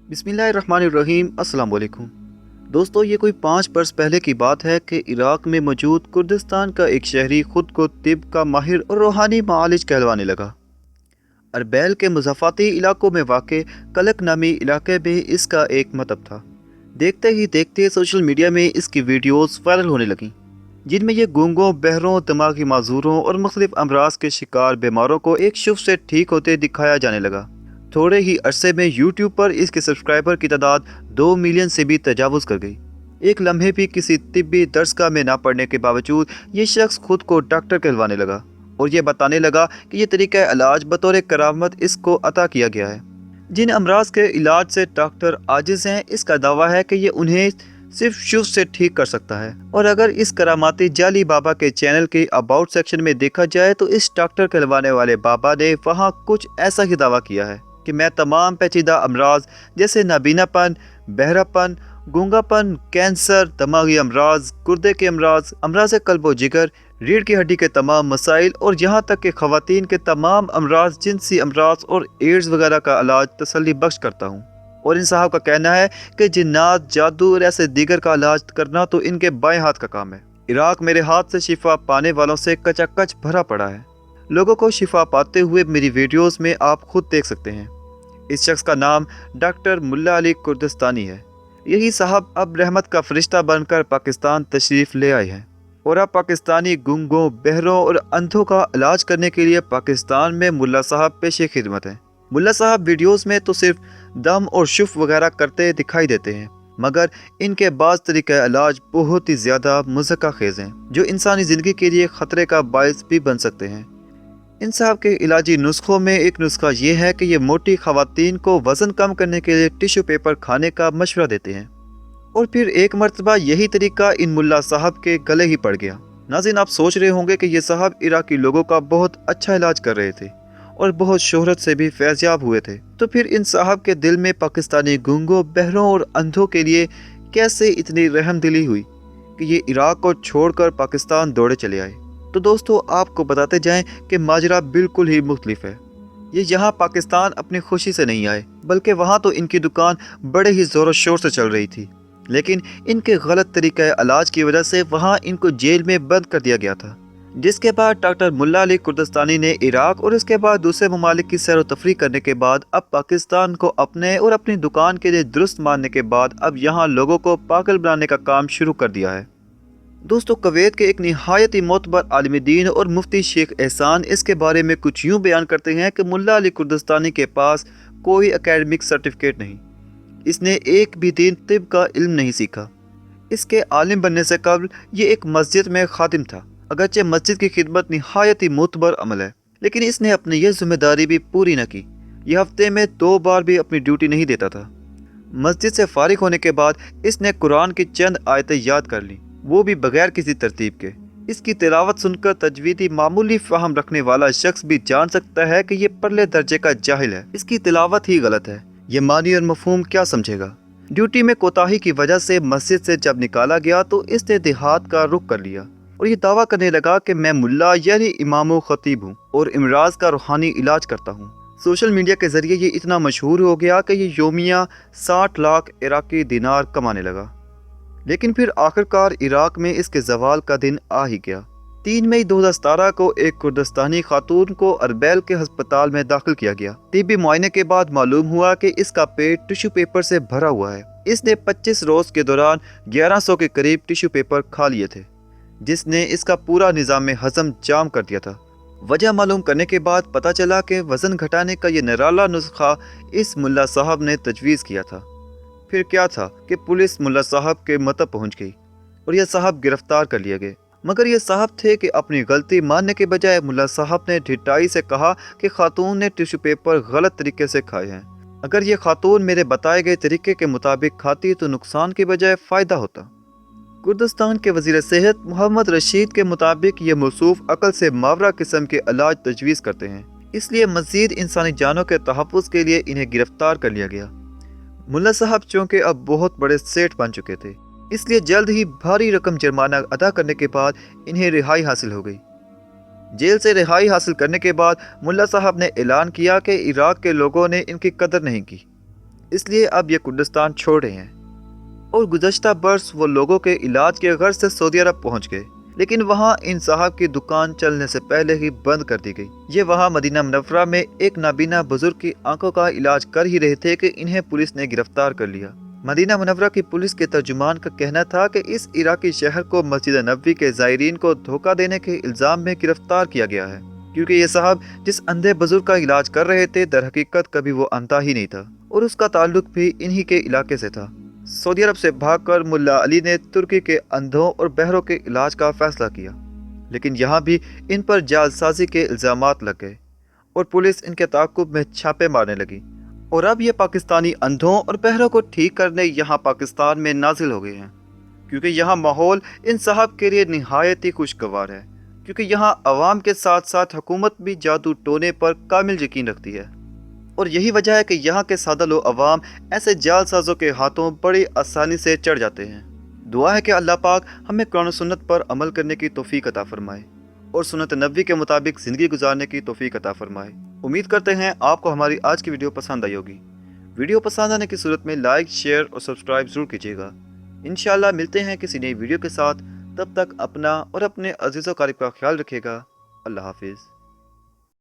बिस्मिल्लाहिर्रहमानिर्रहीम। अस्सलाम वालेकुम दोस्तों, ये कोई 5 बरस पहले की बात है कि इराक में मौजूद कुर्दिस्तान का एक शहरी खुद को तिब का माहिर और रूहानी मालिज कहलवाने लगा। अरबैल के मुज़ाफ़ाती इलाकों में वाक़ कलक नामी इलाके में इसका एक मतब था। देखते ही देखते सोशल मीडिया में इसकी वीडियोस वायरल होने लगीं, जिनमें ये गूंगों, बहरों, दिमागी माजूरों और मुख्तलिफ अमराज के शिकार बीमारों को एक शुभ से ठीक होते दिखाया जाने लगा। थोड़े ही अरसे में यूट्यूब पर इसके सब्सक्राइबर की तादाद 2 मिलियन से भी तजावुज़ कर गई। एक लम्हे भी किसी तिब्बी दरसगाह में ना पढ़ने के बावजूद ये शख्स खुद को डॉक्टर कहलवाने लगा और ये बताने लगा कि ये तरीक़ा इलाज बतौर करामत इसको अता किया गया है। जिन अमराज के इलाज से डॉक्टर आजिज़ हैं, इसका दावा है कि ये उन्हें सिर्फ शुभ से ठीक कर सकता है। और अगर इस करामाती जाली बाबा के चैनल के अबाउट सेक्शन में देखा जाए तो इस डॉक्टर कहलवाने वाले बाबा ने वहाँ कुछ ऐसा ही दावा किया है कि मैं तमाम पेचीदा अमराज जैसे नाबीनापन, बहरापन, गूंगापन, कैंसर, दिमागी अमराज, गुर्दे के अमराज, अमराज कल्ब व जिगर, रीढ़ की हड्डी के तमाम मसाइल और यहाँ तक कि ख़वातीन के तमाम अमराज, जिनसी अमराज और एड्स वगैरह का इलाज तसल्ली बख्श करता हूँ। और इन साहब का कहना है कि जिन्नात, जादू और ऐसे दीगर का इलाज करना तो इनके बाएं हाथ का काम है। इराक मेरे हाथ से शिफा पाने वालों से कचाकच भरा पड़ा है। लोगों को शिफा पाते हुए मेरी वीडियोस में आप खुद देख सकते हैं। इस शख्स का नाम डॉक्टर मुल्ला अली कुर्दिस्तानी है। यही साहब अब रहमत का फरिश्ता बनकर पाकिस्तान तशरीफ़ ले आए हैं और अब पाकिस्तानी गूंगों, बहरों और अंधों का इलाज करने के लिए पाकिस्तान में मुल्ला साहब पेशे खिदमत हैं। मुल्ला साहब वीडियोस में तो सिर्फ दम और शुफ वगैरह करते दिखाई देते हैं, मगर इनके बाज़ तरीक़े इलाज बहुत ही ज़्यादा मुज़क्का खेज़ हैं, जो इंसानी ज़िंदगी के लिए ख़तरे का बायस भी बन सकते हैं। इन साहब के इलाजी नुस्खों में एक नुस्खा ये है कि ये मोटी ख़वातीन को वज़न कम करने के लिए टिश्यू पेपर खाने का मशवरा देते हैं। और फिर एक मरतबा यही तरीका इन मुल्ला साहब के गले ही पड़ गया। नाज़रीन, आप सोच रहे होंगे कि ये साहब इराकी लोगों का बहुत अच्छा इलाज कर रहे थे और बहुत शोहरत से भी फैज़याब हुए थे, तो फिर इन साहब के दिल में पाकिस्तानी गूंगों, बहरों और अंधों के लिए कैसे इतनी रहमदिली हुई कि ये इराक को छोड़कर पाकिस्तान दौड़े चले आए। तो दोस्तों, आपको बताते जाएं कि माजरा बिल्कुल ही मुख्तलिफ है। ये यहाँ पाकिस्तान अपनी खुशी से नहीं आए, बल्कि वहाँ तो इनकी दुकान बड़े ही ज़ोर शोर से चल रही थी, लेकिन इनके गलत तरीक़े इलाज की वजह से वहाँ इनको जेल में बंद कर दिया गया था। जिसके बाद डॉक्टर मुल्ला अली कुर्दिस्तानी ने इराक और इसके बाद दूसरे ममालिक की सैर व तफरी करने के बाद अब पाकिस्तान को अपने और अपनी दुकान के लिए दुरुस्त मानने के बाद अब यहाँ लोगों को पागल बनाने का काम शुरू कर दिया है। दोस्तों, कुवैत के एक निहायत ही मोतबर आलिम दीन और मुफ्ती शेख एहसान इसके बारे में कुछ यूँ बयान करते हैं कि मुल्ला अली कुर्दिस्तानी के पास कोई एकेडमिक सर्टिफिकेट नहीं, इसने एक भी दिन तिब का इल्म नहीं सीखा। इसके आलिम बनने से कबल ये एक मस्जिद में खादिम था। अगरचे मस्जिद की खिदमत निहायत ही मोतबर अमल है, लेकिन इसने अपनी यह जिम्मेदारी भी पूरी न की। यह हफ्ते में 2 बार भी अपनी ड्यूटी नहीं देता था। मस्जिद से फारिग होने के बाद इसने कुरान की चंद आयतें याद कर ली, वो भी बगैर किसी तरतीब के। इसकी तिलावत सुनकर तजवीदी मामूली फ़हम रखने वाला शख्स भी जान सकता है कि ये परले दर्जे का जाहिल है। इसकी तिलावत ही गलत है, ये मानी और मफहूम क्या समझेगा। ड्यूटी में कोताही की वजह से मस्जिद से जब निकाला गया तो इसने देहात का रुख कर लिया और ये दावा करने लगा कि मैं मुल्ला यानी इमाम खतीब हूँ और इमराज का रूहानी इलाज करता हूँ। सोशल मीडिया के ज़रिए ये इतना मशहूर हो गया कि ये योमिया 60 लाख इराकी दिनार कमाने लगा। लेकिन फिर आखिरकार इराक में इसके जवाल का दिन आ ही गया। 3 मई 2017 को एक कुर्दिस्तानी खातून को अरबैल के अस्पताल में दाखिल किया गया। तिब्बी मुआयने के बाद मालूम हुआ कि इसका पेट टिश्यू पेपर से भरा हुआ है। इसने 25 रोज़ के दौरान 1100 के करीब टिश्यू पेपर खा लिए थे, जिसने इसका पूरा निज़ाम हज़म जाम कर दिया था। वजह मालूम करने के बाद पता चला कि वज़न घटाने का ये निराला नुस्खा इस मुल्ला साहब ने तजवीज़ किया था। फिर क्या था कि पुलिस मुल्ला साहब के मतब पहुंच गई और यह साहब गिरफ्तार कर लिए गए। मगर ये साहब थे कि अपनी गलती मानने के बजाय मुल्ला साहब ने ढिठाई से कहा कि खातून ने टिश्यू पेपर गलत तरीके से खाए हैं। अगर ये खातून मेरे बताए गए तरीके के मुताबिक खाती तो नुकसान के बजाय फ़ायदा होता। कुर्दिस्तान के वज़ीर सेहत मोहम्मद रशीद के मुताबिक ये मौसूफ़ अकल से मावरा किस्म के इलाज तजवीज़ करते हैं, इसलिए मज़ीद इंसानी जानों के तहफ़्फ़ुज़ के लिए इन्हें गिरफ्तार कर लिया गया। मुल्ला साहब चूँकि अब बहुत बड़े सेठ बन चुके थे, इसलिए जल्द ही भारी रकम जुर्माना अदा करने के बाद इन्हें रिहाई हासिल हो गई। जेल से रिहाई हासिल करने के बाद मुल्ला साहब ने ऐलान किया कि इराक के लोगों ने इनकी कदर नहीं की। اس لیے اب یہ کردستان چھوڑ رہے ہیں۔ اور گزشتہ برس وہ لوگوں کے علاج کے غرض سے سعودی عرب پہنچ گئے، لیکن وہاں ان صاحب کی دکان چلنے سے پہلے ہی بند کر دی گئی۔ یہ وہاں مدینہ منورہ میں ایک نابینا بزرگ کی آنکھوں کا علاج کر ہی رہے تھے کہ انہیں پولیس نے گرفتار کر لیا۔ مدینہ منورہ کی پولیس کے ترجمان کا کہنا تھا کہ اس عراقی شہر کو مسجد نبوی کے زائرین کو دھوکہ دینے کے الزام میں گرفتار کیا گیا ہے، کیونکہ یہ صاحب جس اندھے بزرگ کا علاج کر رہے تھے در حقیقت کبھی وہ اندھا ہی نہیں تھا، اور اس کا تعلق بھی انہی کے علاقے سے تھا۔ سعودی عرب سے بھاگ کر ملا علی نے ترکی کے اندھوں اور بہروں کے علاج کا فیصلہ کیا، لیکن یہاں بھی ان پر جعل سازی کے الزامات لگ گئے اور پولیس ان کے تعاقب میں چھاپے مارنے لگی، اور اب یہ پاکستانی اندھوں اور بہروں کو ٹھیک کرنے یہاں پاکستان میں نازل ہو گئے ہیں، کیونکہ یہاں ماحول ان صاحب کے لیے نہایت ہی خوشگوار ہے، کیونکہ یہاں عوام کے ساتھ ساتھ حکومت بھی جادو ٹونے پر کامل یقین رکھتی ہے، اور یہی وجہ ہے کہ یہاں کے سادہ لو عوام ایسے جعل سازوں کے ہاتھوں بڑی آسانی سے چڑھ جاتے ہیں۔ دعا ہے کہ اللہ پاک ہمیں قرآن و سنت پر عمل کرنے کی توفیق عطا فرمائے اور سنت نبوی کے مطابق زندگی گزارنے کی توفیق عطا فرمائے۔ امید کرتے ہیں آپ کو ہماری آج کی ویڈیو پسند آئی ہوگی۔ ویڈیو پسند آنے کی صورت میں لائک، شیئر اور سبسکرائب ضرور کیجیے گا۔ انشاءاللہ ملتے ہیں کسی نئی ویڈیو کے ساتھ، تب تک اپنا اور اپنے عزیز و اقارب کا خیال رکھیے گا۔ اللہ حافظ۔